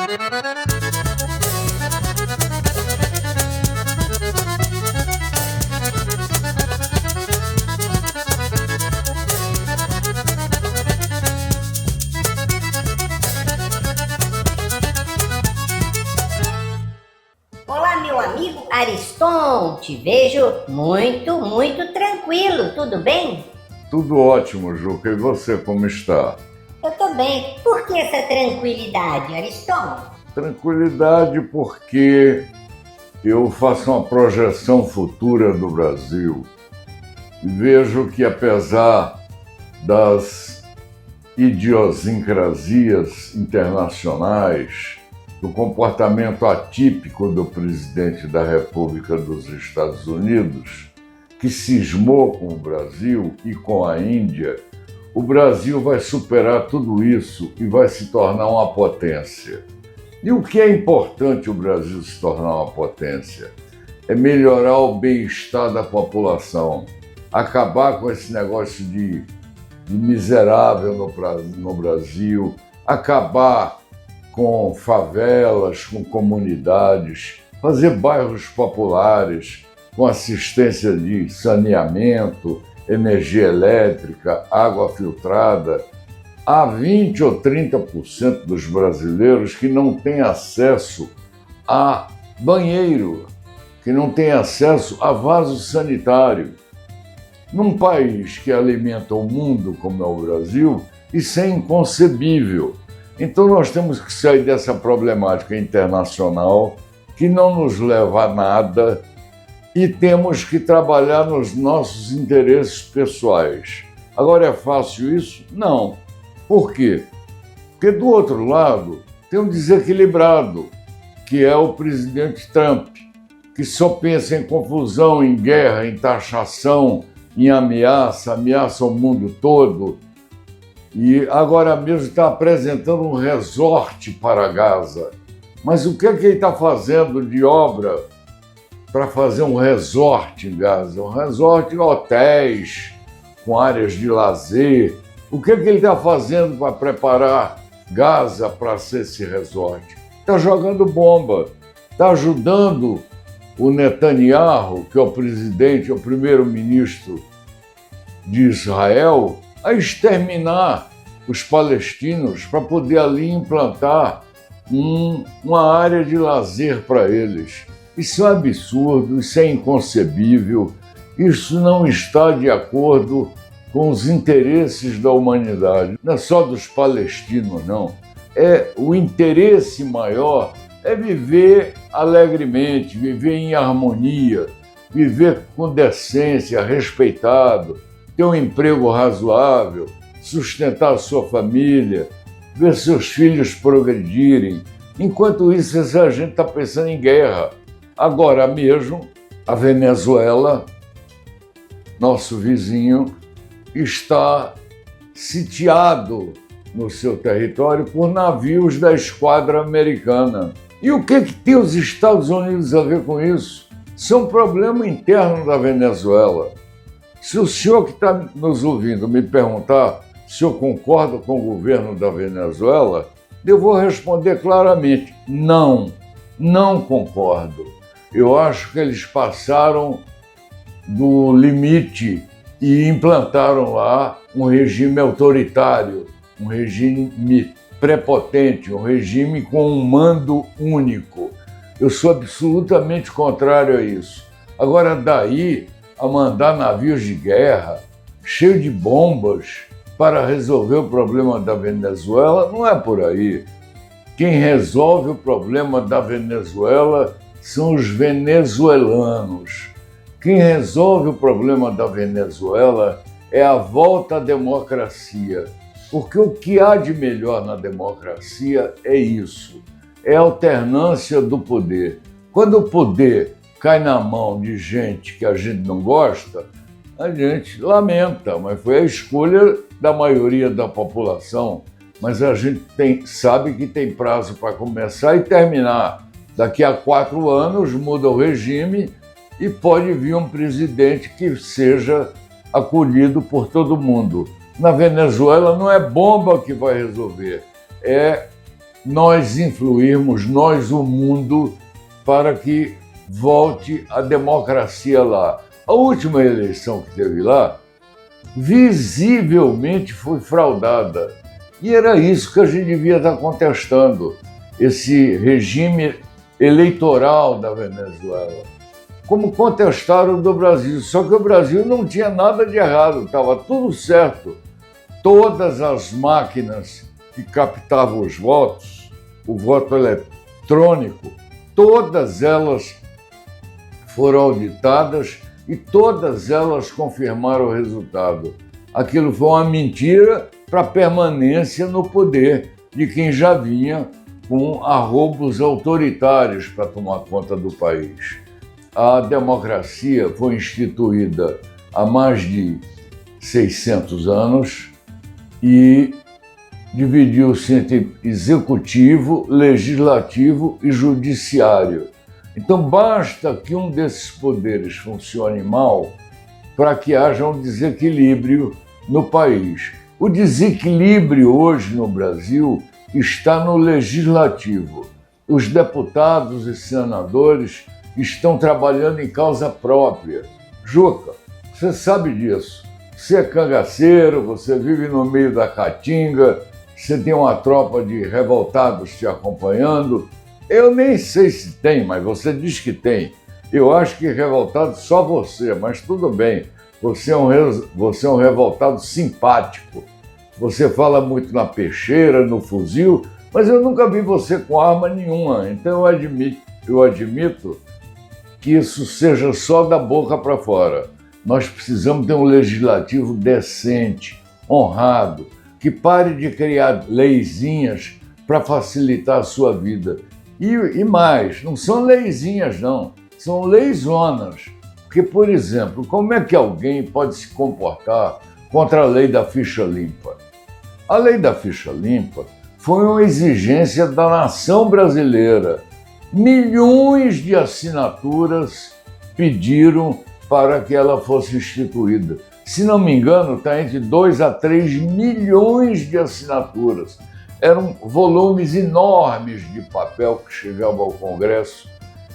Olá, meu amigo Ariston, te vejo muito tranquilo, tudo bem? Tudo ótimo, Juca. E você, como está? Eu tô bem. Por que essa tranquilidade, Ariston? Tranquilidade porque eu faço uma projeção futura do Brasil e vejo que, apesar das idiosincrasias internacionais, do comportamento atípico do presidente da República dos Estados Unidos, que cismou com o Brasil e com a Índia, o Brasil vai superar tudo isso e vai se tornar uma potência. E o que é importante o Brasil se tornar uma potência? É melhorar o bem-estar da população, acabar com esse negócio de miserável no Brasil, acabar com favelas, com comunidades, fazer bairros populares com assistência de saneamento, energia elétrica, água filtrada. Há 20 ou 30% dos brasileiros que não têm acesso a banheiro, que não têm acesso a vaso sanitário. Num país que alimenta o mundo como é o Brasil, isso é inconcebível. Então nós temos que sair dessa problemática internacional que não nos leva a nada e temos que trabalhar nos nossos interesses pessoais. Agora, é fácil isso? Não. Por quê? Porque do outro lado tem um desequilibrado, que é o presidente Trump, que só pensa em confusão, em guerra, em taxação, em ameaça o mundo todo. E agora mesmo está apresentando um resort para Gaza. Mas o que é que ele está fazendo de obra para fazer um resort em Gaza? Um resort em hotéis, com áreas de lazer. O que é que ele está fazendo para preparar Gaza para ser esse resort? Está jogando bomba, está ajudando o Netanyahu, que é o presidente, é o primeiro-ministro de Israel, a exterminar os palestinos para poder ali implantar uma área de lazer para eles. Isso é um absurdo, isso é inconcebível, isso não está de acordo com os interesses da humanidade. Não é só dos palestinos, não. O interesse maior é viver alegremente, viver em harmonia, viver com decência, respeitado, ter um emprego razoável, sustentar a sua família, ver seus filhos progredirem. Enquanto isso, essa gente está pensando em guerra. Agora mesmo, a Venezuela, nosso vizinho, está sitiado no seu território por navios da esquadra americana. E o que tem os Estados Unidos a ver com isso? Isso é um problema interno da Venezuela. Se o senhor que está nos ouvindo me perguntar se eu concordo com o governo da Venezuela, eu vou responder claramente: não concordo. Eu acho que eles passaram do limite e implantaram lá um regime autoritário, um regime prepotente, um regime com um mando único. Eu sou absolutamente contrário a isso. Agora, daí a mandar navios de guerra, cheio de bombas, para resolver o problema da Venezuela, não é por aí. Quem resolve o problema da Venezuela são os venezuelanos. Quem resolve o problema da Venezuela é a volta à democracia. Porque o que há de melhor na democracia é isso, é a alternância do poder. Quando o poder cai na mão de gente que a gente não gosta, a gente lamenta, mas foi a escolha da maioria da população. Mas a gente sabe que tem prazo para começar e terminar. Daqui a 4 anos muda o regime e pode vir um presidente que seja acolhido por todo mundo. Na Venezuela não é bomba que vai resolver, é nós influirmos, nós, o mundo, para que volte a democracia lá. A última eleição que teve lá, visivelmente foi fraudada. E era isso que a gente devia estar contestando, esse regime eleitoral da Venezuela. Como contestaram do Brasil, só que o Brasil não tinha nada de errado, estava tudo certo. Todas as máquinas que captavam os votos, o voto eletrônico, todas elas foram auditadas e todas elas confirmaram o resultado. Aquilo foi uma mentira para a permanência no poder de quem já vinha com arroubos autoritários para tomar conta do país. A democracia foi instituída há mais de 600 anos e dividiu-se entre executivo, legislativo e judiciário. Então basta que um desses poderes funcione mal para que haja um desequilíbrio no país. O desequilíbrio hoje no Brasil está no legislativo. Os deputados e senadores estão trabalhando em causa própria. Juca, você sabe disso. Você é cangaceiro, você vive no meio da caatinga, você tem uma tropa de revoltados te acompanhando. Eu nem sei se tem, mas você diz que tem. Eu acho que revoltado só você, mas tudo bem. Você é um revoltado simpático. Você fala muito na peixeira, no fuzil, mas eu nunca vi você com arma nenhuma. Então eu admito que isso seja só da boca para fora. Nós precisamos ter um legislativo decente, honrado, que pare de criar leizinhas para facilitar a sua vida. E mais, não são leizinhas não, são leizonas. Porque, por exemplo, como é que alguém pode se comportar contra a lei da ficha limpa? A lei da ficha limpa foi uma exigência da nação brasileira. Milhões de assinaturas pediram para que ela fosse instituída. Se não me engano, está entre 2 a 3 milhões de assinaturas. Eram volumes enormes de papel que chegavam ao Congresso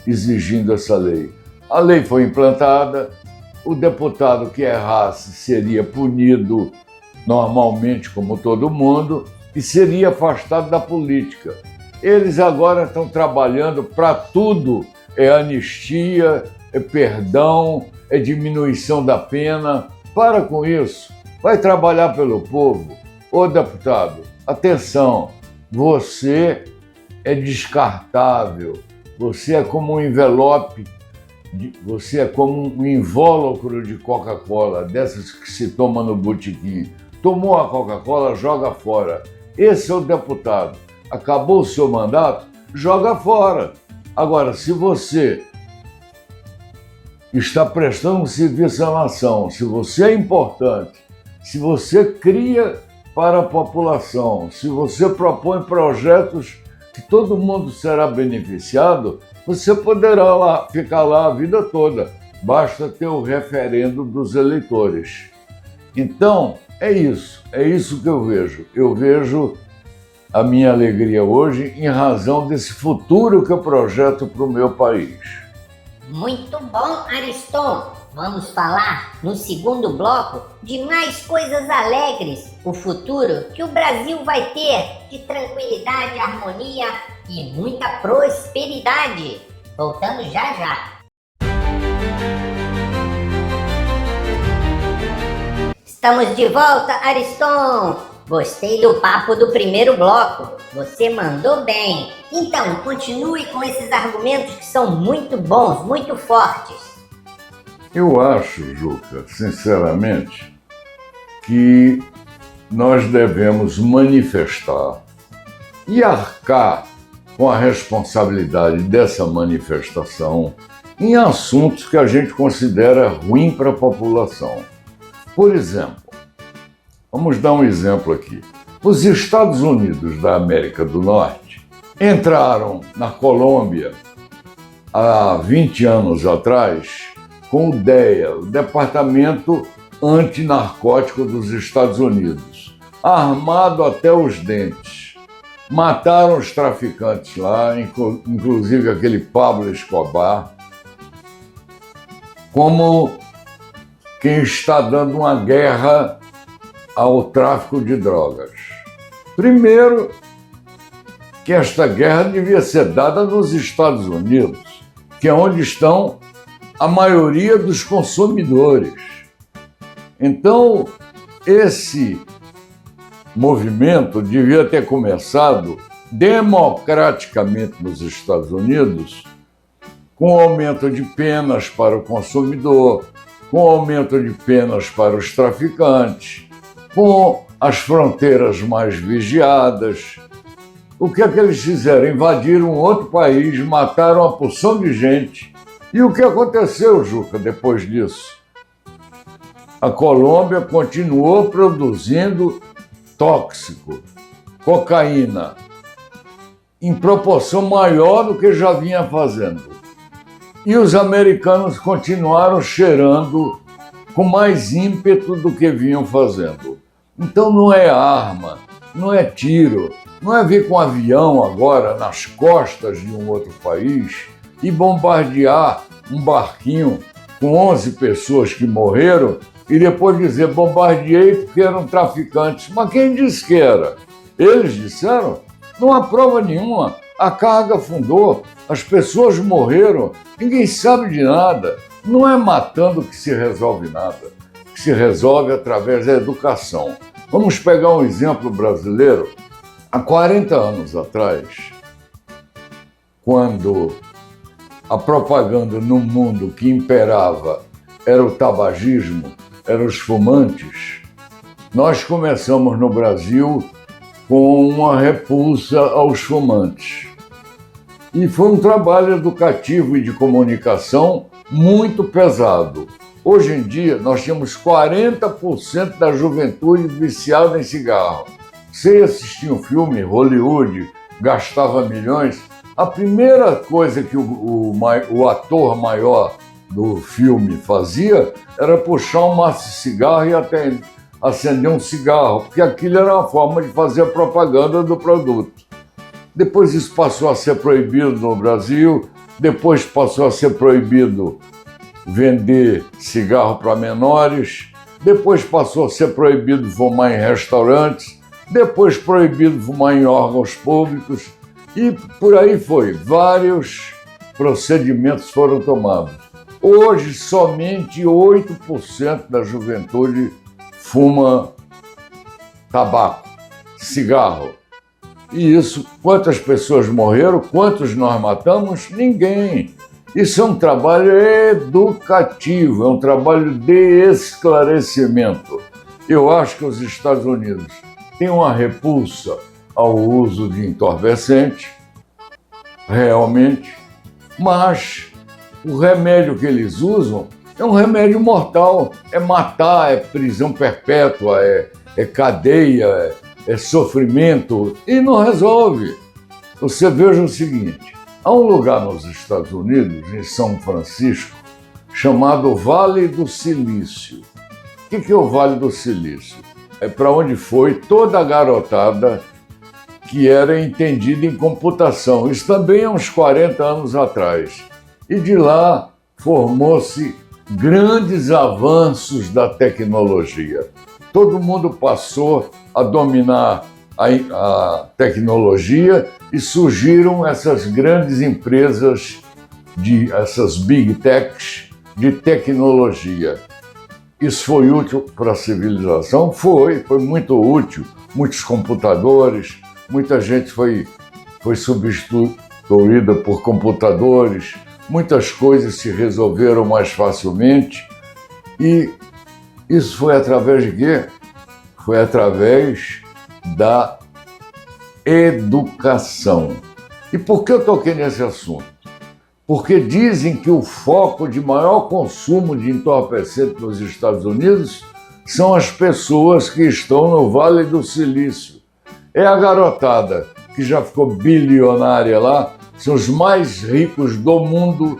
exigindo essa lei. A lei foi implantada, o deputado que errasse seria punido normalmente, como todo mundo, e seria afastado da política. Eles agora estão trabalhando para tudo, é anistia, é perdão, é diminuição da pena. Para com isso, vai trabalhar pelo povo. Ô deputado, atenção, você é descartável, você é como um envelope, você é como um invólucro de Coca-Cola, dessas que se toma no botequim. Tomou a Coca-Cola, joga fora. Esse é o deputado. Acabou o seu mandato, joga fora. Agora, se você está prestando um serviço à nação, se você é importante, se você cria para a população, se você propõe projetos que todo mundo será beneficiado, você poderá ficar lá a vida toda. Basta ter o referendo dos eleitores. Então, é isso que eu vejo. Eu vejo a minha alegria hoje em razão desse futuro que eu projeto para o meu país. Muito bom, Ariston. Vamos falar no segundo bloco de mais coisas alegres, o futuro que o Brasil vai ter de tranquilidade, harmonia e muita prosperidade. Voltamos já já. Estamos de volta, Ariston. Gostei do papo do primeiro bloco. Você mandou bem. Então, continue com esses argumentos que são muito bons, muito fortes. Eu acho, Juca, sinceramente, que nós devemos manifestar e arcar com a responsabilidade dessa manifestação em assuntos que a gente considera ruim para a população. Por exemplo, vamos dar um exemplo aqui. Os Estados Unidos da América do Norte entraram na Colômbia há 20 anos atrás com o DEA, o Departamento Antinarcótico dos Estados Unidos, armado até os dentes. mataram os traficantes lá, inclusive aquele Pablo Escobar, como quem está dando uma guerra ao tráfico de drogas. Primeiro, que esta guerra devia ser dada nos Estados Unidos, que é onde estão a maioria dos consumidores. Então, esse movimento devia ter começado democraticamente nos Estados Unidos, com aumento de penas para o consumidor, com aumento de penas para os traficantes, com as fronteiras mais vigiadas. O que é que eles fizeram? Invadiram um outro país, mataram uma porção de gente. E o que aconteceu, Juca, depois disso? A Colômbia continuou produzindo tóxico, cocaína, em proporção maior do que já vinha fazendo. E os americanos continuaram cheirando com mais ímpeto do que vinham fazendo. Então não é arma, não é tiro, não é vir com um avião agora nas costas de um outro país e bombardear um barquinho com 11 pessoas que morreram e depois dizer bombardeei porque eram traficantes. Mas quem disse que era? Eles disseram? Não há prova nenhuma. A carga afundou, as pessoas morreram, ninguém sabe de nada. Não é matando que se resolve nada, que se resolve através da educação. Vamos pegar um exemplo brasileiro. Há 40 anos atrás, quando a propaganda no mundo que imperava era o tabagismo, eram os fumantes, nós começamos no Brasil com uma repulsa aos fumantes. E foi um trabalho educativo e de comunicação muito pesado. Hoje em dia, nós temos 40% da juventude viciada em cigarro. Você assistia um filme, Hollywood, gastava milhões, a primeira coisa que o ator maior do filme fazia era puxar um maço de cigarro e até acender um cigarro, porque aquilo era uma forma de fazer propaganda do produto. Depois isso passou a ser proibido no Brasil, depois passou a ser proibido vender cigarro para menores, depois passou a ser proibido fumar em restaurantes, depois proibido fumar em órgãos públicos e por aí foi. Vários procedimentos foram tomados. Hoje, somente 8% da juventude fuma tabaco, cigarro. E isso, quantas pessoas morreram, quantos nós matamos? Ninguém. Isso é um trabalho educativo, é um trabalho de esclarecimento. Eu acho que os Estados Unidos têm uma repulsa ao uso de entorpecente, realmente, mas o remédio que eles usam é um remédio mortal, é matar, é prisão perpétua, é cadeia, é sofrimento, e não resolve. Você veja o seguinte, há um lugar nos Estados Unidos, em São Francisco, chamado Vale do Silício. O que é o Vale do Silício? É para onde foi toda a garotada que era entendida em computação. Isso também há uns 40 anos atrás. E de lá formou-se grandes avanços da tecnologia. Todo mundo passou a dominar a tecnologia e surgiram essas grandes empresas, essas big techs de tecnologia. Isso foi útil para a civilização? Foi muito útil. Muitos computadores, muita gente foi substituída por computadores, muitas coisas se resolveram mais facilmente. E isso foi através de quê? Foi através da educação. E por que eu toquei nesse assunto? Porque dizem que o foco de maior consumo de entorpecente nos Estados Unidos são as pessoas que estão no Vale do Silício. É a garotada que já ficou bilionária lá, são os mais ricos do mundo,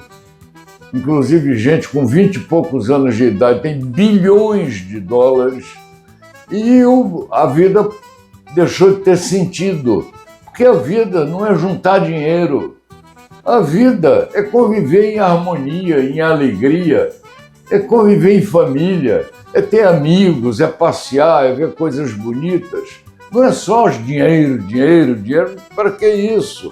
inclusive gente com 20 e poucos anos de idade, tem bilhões de dólares, e a vida deixou de ter sentido, Porque a vida não é juntar dinheiro. A vida é conviver em harmonia, em alegria, é conviver em família, é ter amigos, é passear, é ver coisas bonitas. Não é só os dinheiro, dinheiro, dinheiro. Para que isso?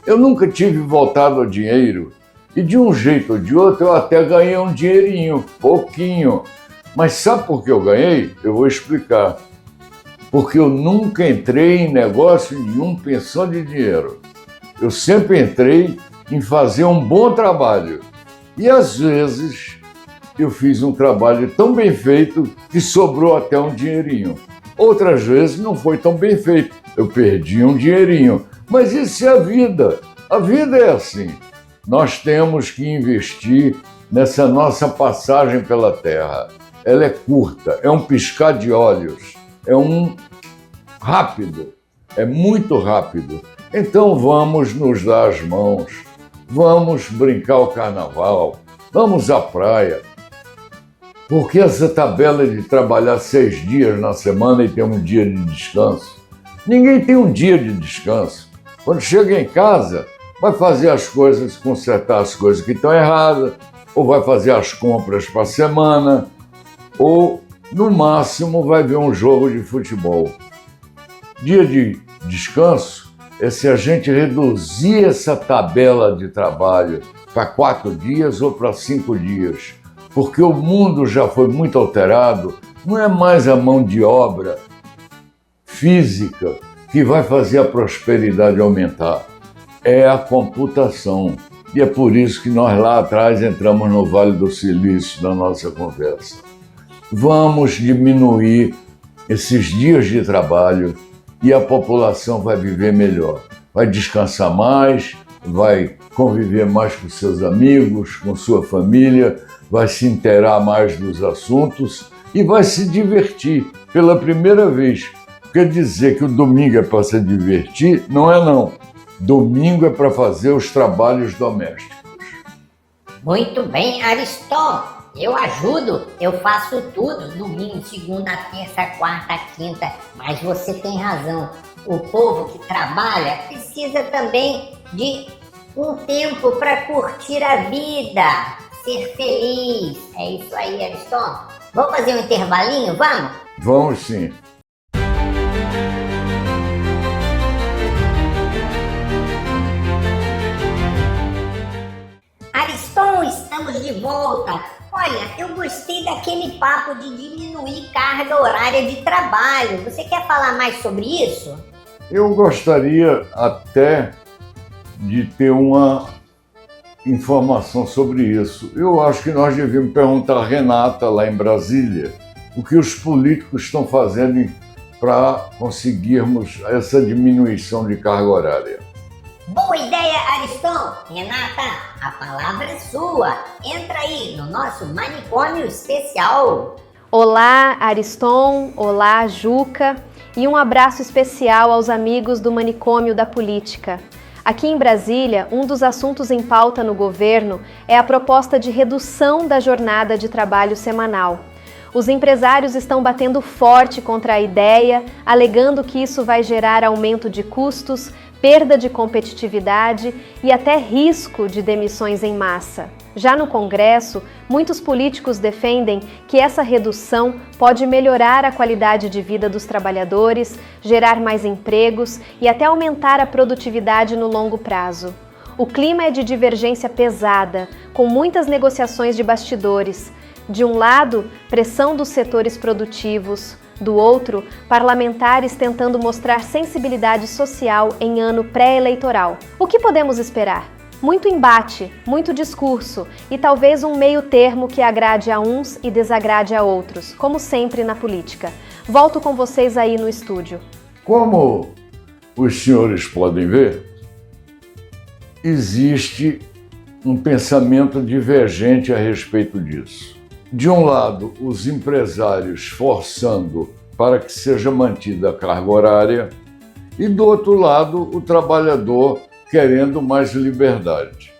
Eu nunca tive voltado ao dinheiro. E de um jeito ou de outro eu até ganhei um dinheirinho, pouquinho. Mas sabe por que eu ganhei? Eu vou explicar. Porque eu nunca entrei em negócio nenhum pensando em dinheiro. Eu sempre entrei em fazer um bom trabalho. E às vezes eu fiz um trabalho tão bem feito que sobrou até um dinheirinho. Outras vezes não foi tão bem feito, eu perdi um dinheirinho. Mas isso é a vida. A vida é assim. Nós temos que investir nessa nossa passagem pela Terra. Ela é curta, é um piscar de olhos, é rápido, é muito rápido. Então vamos nos dar as mãos, vamos brincar o carnaval, vamos à praia. Porque essa tabela de trabalhar 6 dias na semana e ter um dia de descanso? Ninguém tem um dia de descanso. Quando chega em casa, vai fazer as coisas, consertar as coisas que estão erradas, ou vai fazer as compras para a semana, ou, no máximo, vai ver um jogo de futebol. Dia de descanso é se a gente reduzir essa tabela de trabalho para 4 dias ou para 5 dias. Porque o mundo já foi muito alterado, não é mais a mão de obra física que vai fazer a prosperidade aumentar, é a computação. E é por isso que nós lá atrás entramos no Vale do Silício na nossa conversa. Vamos diminuir esses dias de trabalho e a população vai viver melhor, vai descansar mais, vai conviver mais com seus amigos, com sua família, vai se inteirar mais dos assuntos e vai se divertir pela primeira vez. Porque dizer que o domingo é para se divertir, não é não. Domingo é para fazer os trabalhos domésticos. Muito bem, Ariston. Eu ajudo, eu faço tudo. Domingo, segunda, terça, quarta, quinta. Mas você tem razão. O povo que trabalha precisa também de um tempo para curtir a vida. Ser feliz. É isso aí, Ariston. Vamos fazer um intervalinho, vamos? Vamos sim. Ariston, estamos de volta. Olha, eu gostei daquele papo de diminuir carga horária de trabalho. Você quer falar mais sobre isso? Eu gostaria até de ter uma informação sobre isso. Eu acho que nós devíamos perguntar a Renata, lá em Brasília, o que os políticos estão fazendo para conseguirmos essa diminuição de carga horária. Boa ideia, Ariston. Renata, a palavra é sua. Entra aí no nosso manicômio especial. Olá, Ariston. Olá, Juca. E um abraço especial aos amigos do Manicômio da Política. Aqui em Brasília, um dos assuntos em pauta no governo é a proposta de redução da jornada de trabalho semanal. Os empresários estão batendo forte contra a ideia, alegando que isso vai gerar aumento de custos, perda de competitividade e até risco de demissões em massa. Já no Congresso, muitos políticos defendem que essa redução pode melhorar a qualidade de vida dos trabalhadores, gerar mais empregos e até aumentar a produtividade no longo prazo. O clima é de divergência pesada, com muitas negociações de bastidores. De um lado, pressão dos setores produtivos. Do outro, parlamentares tentando mostrar sensibilidade social em ano pré-eleitoral. O que podemos esperar? Muito embate, muito discurso e talvez um meio termo que agrade a uns e desagrade a outros, como sempre na política. Volto com vocês aí no estúdio. Como os senhores podem ver, existe um pensamento divergente a respeito disso. De um lado, os empresários forçando para que seja mantida a carga horária e, do outro lado, o trabalhador querendo mais liberdade.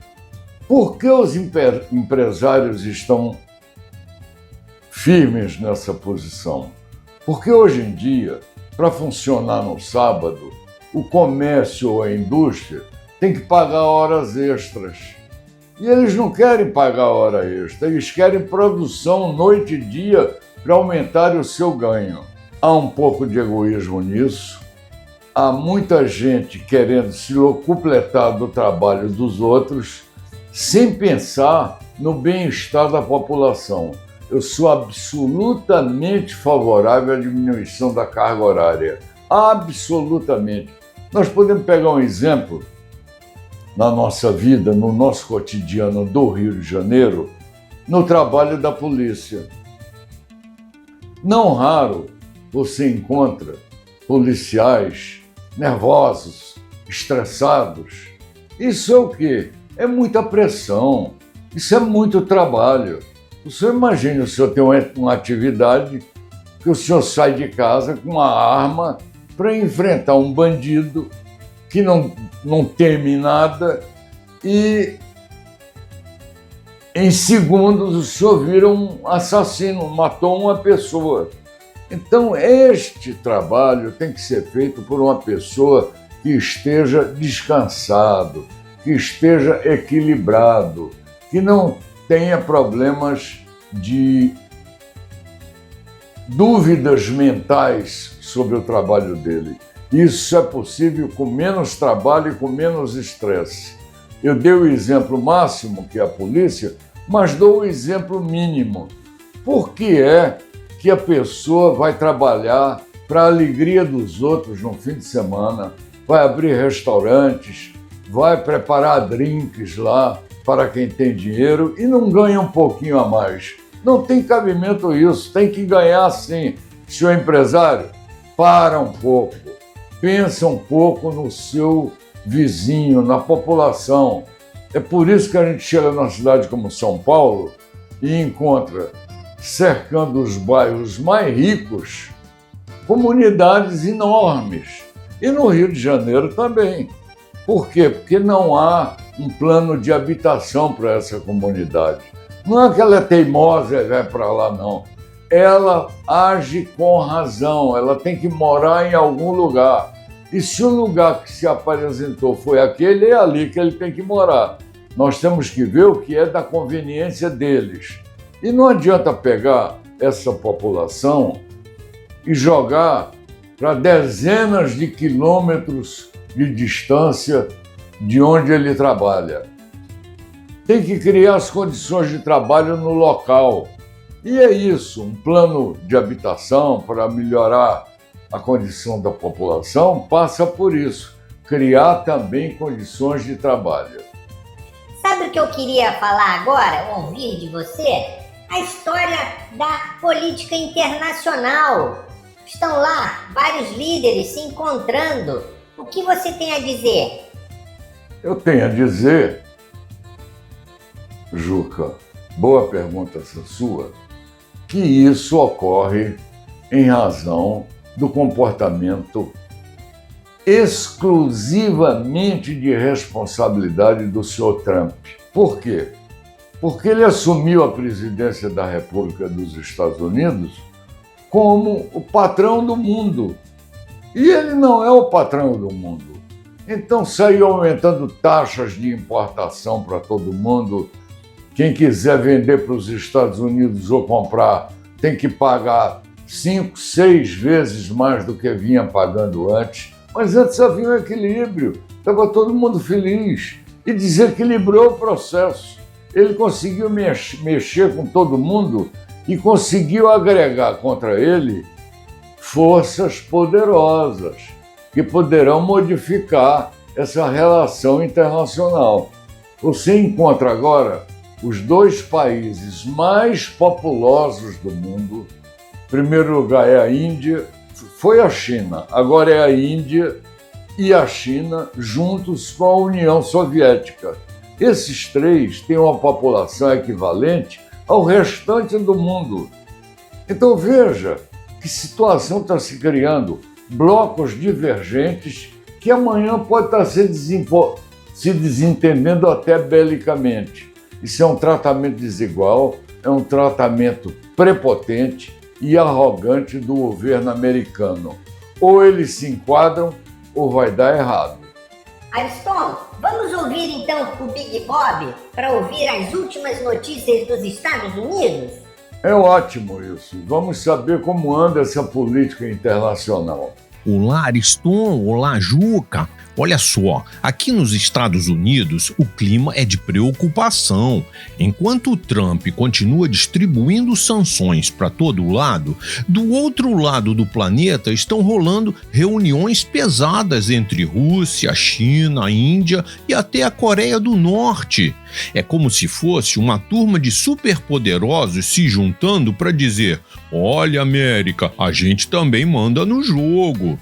Por que os empresários estão firmes nessa posição? Porque hoje em dia, para funcionar no sábado, o comércio ou a indústria tem que pagar horas extras. E eles não querem pagar hora extra, eles querem produção noite e dia para aumentar o seu ganho. Há um pouco de egoísmo nisso, há muita gente querendo se locupletar do trabalho dos outros sem pensar no bem-estar da população. Eu sou absolutamente favorável à diminuição da carga horária. Absolutamente. Nós podemos pegar um exemplo na nossa vida, no nosso cotidiano do Rio de Janeiro, no trabalho da polícia. Não raro você encontra policiais nervosos, estressados. Isso é o quê? É muita pressão, isso é muito trabalho. O senhor imagina, o senhor tem uma atividade que o senhor sai de casa com uma arma para enfrentar um bandido que não teme nada e em segundos o senhor vira um assassino, matou uma pessoa. Então este trabalho tem que ser feito por uma pessoa que esteja descansado, que esteja equilibrado, que não tenha problemas de dúvidas mentais sobre o trabalho dele. Isso é possível com menos trabalho e com menos estresse. Eu dei o exemplo máximo, que é a polícia, mas dou o exemplo mínimo. Por que é que a pessoa vai trabalhar para a alegria dos outros no fim de semana, vai abrir restaurantes, vai preparar drinks lá para quem tem dinheiro e não ganha um pouquinho a mais? Não tem cabimento isso, tem que ganhar sim. Senhor empresário, para um pouco, pensa um pouco no seu vizinho, na população. É por isso que a gente chega numa cidade como São Paulo e encontra, cercando os bairros mais ricos, comunidades enormes. E no Rio de Janeiro também. Por quê? Porque não há um plano de habitação para essa comunidade. Não é que ela é teimosa e vai para lá, não. Ela age com razão, ela tem que morar em algum lugar. E se o lugar que se apresentou foi aquele, é ali que ele tem que morar. Nós temos que ver o que é da conveniência deles. E não adianta pegar essa população e jogar para dezenas de quilômetros de distância de onde ele trabalha. Tem que criar as condições de trabalho no local. E é isso, um plano de habitação para melhorar a condição da população passa por isso, criar também condições de trabalho. Sabe o que eu queria falar agora, ouvir de você? A história da política internacional. Estão lá vários líderes se encontrando. O que você tem a dizer? Eu tenho a dizer, Juca, boa pergunta essa sua, que isso ocorre em razão do comportamento exclusivamente de responsabilidade do senhor Trump. Por quê? Porque ele assumiu a presidência da República dos Estados Unidos como o patrão do mundo. E ele não é o patrão do mundo. Então saiu aumentando taxas de importação para todo mundo. Quem quiser vender para os Estados Unidos ou comprar tem que pagar 5, 6 vezes mais do que vinha pagando antes. Mas antes havia um equilíbrio, estava todo mundo feliz e desequilibrou o processo. Ele conseguiu mexer com todo mundo e conseguiu agregar contra ele forças poderosas que poderão modificar essa relação internacional. Você encontra agora os dois países mais populosos do mundo. Em primeiro lugar é a Índia, foi a China, agora é a Índia e a China juntos com a União Soviética. Esses três têm uma população equivalente ao restante do mundo. Então veja que situação está se criando, blocos divergentes que amanhã pode estar se desentendendo até belicamente. Isso é um tratamento desigual, é um tratamento prepotente e arrogante do governo americano. Ou eles se enquadram ou vai dar errado. Ariston, vamos ouvir então o Big Bob para ouvir as últimas notícias dos Estados Unidos? É ótimo isso. Vamos saber como anda essa política internacional. Olá, Ariston. Olá, Juca. Olha só, aqui nos Estados Unidos o clima é de preocupação. Enquanto o Trump continua distribuindo sanções para todo lado, do outro lado do planeta estão rolando reuniões pesadas entre Rússia, China, Índia e até a Coreia do Norte. É como se fosse uma turma de superpoderosos se juntando para dizer: olha, América, a gente também manda no jogo.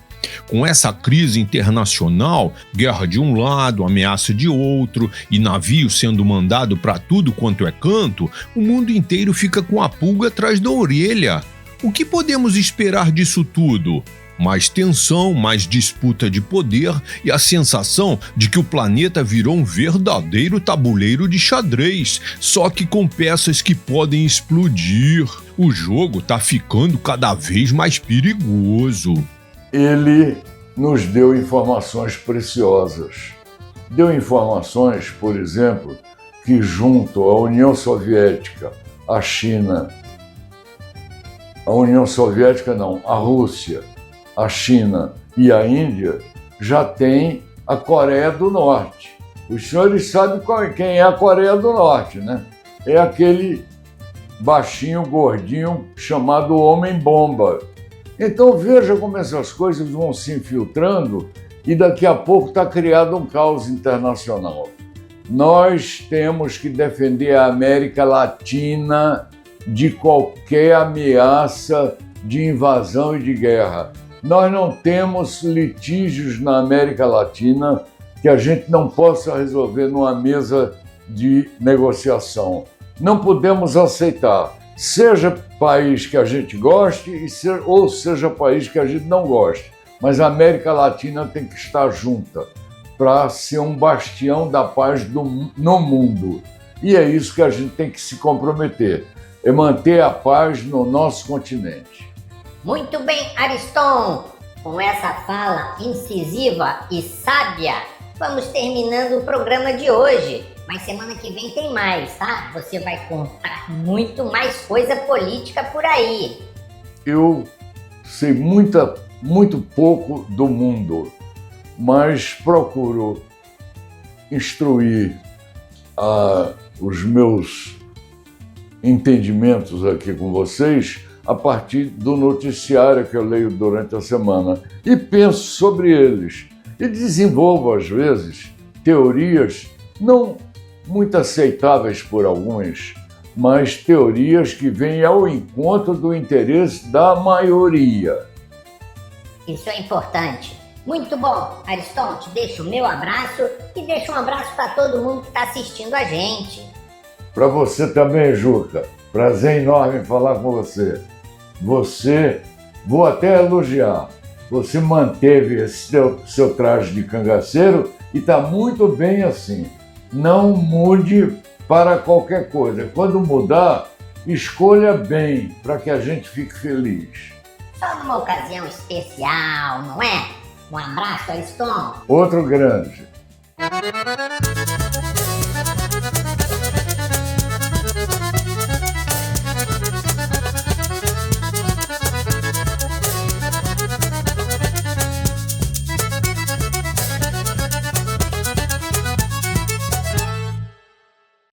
Com essa crise internacional, guerra de um lado, ameaça de outro e navio sendo mandado para tudo quanto é canto, o mundo inteiro fica com a pulga atrás da orelha. O que podemos esperar disso tudo? Mais tensão, mais disputa de poder e a sensação de que o planeta virou um verdadeiro tabuleiro de xadrez, só que com peças que podem explodir. O jogo tá ficando cada vez mais perigoso. Ele nos deu informações preciosas. Deu informações, por exemplo, que junto à União Soviética, a China, a União Soviética não, a Rússia, a China e a Índia, já tem a Coreia do Norte. Os senhores sabem quem é a Coreia do Norte, né? É aquele baixinho, gordinho, chamado Homem-Bomba. Então veja como essas coisas vão se infiltrando e daqui a pouco está criado um caos internacional. Nós temos que defender a América Latina de qualquer ameaça de invasão e de guerra. Nós não temos litígios na América Latina que a gente não possa resolver numa mesa de negociação. Não podemos aceitar. Seja país que a gente goste ou seja país que a gente não goste. Mas a América Latina tem que estar junta para ser um bastião da paz no mundo. E é isso que a gente tem que se comprometer, é manter a paz no nosso continente. Muito bem, Ariston! Com essa fala incisiva e sábia, vamos terminando o programa de hoje. Mas semana que vem tem mais, tá? Você vai contar muito mais coisa política por aí. Eu sei muito pouco do mundo, mas procuro instruir os meus entendimentos aqui com vocês a partir do noticiário que eu leio durante a semana e penso sobre eles e desenvolvo, às vezes, teorias não muito aceitáveis por alguns, mas teorias que vêm ao encontro do interesse da maioria. Isso é importante. Muito bom, Ariston, te deixo o meu abraço e deixo um abraço para todo mundo que está assistindo a gente. Para você também, Juca. Prazer enorme falar com você. Vou até elogiar. Você manteve esse seu traje de cangaceiro e está muito bem assim. Não mude para qualquer coisa. Quando mudar, escolha bem para que a gente fique feliz. Só numa ocasião especial, não é? Um abraço, Ariston. Outro grande.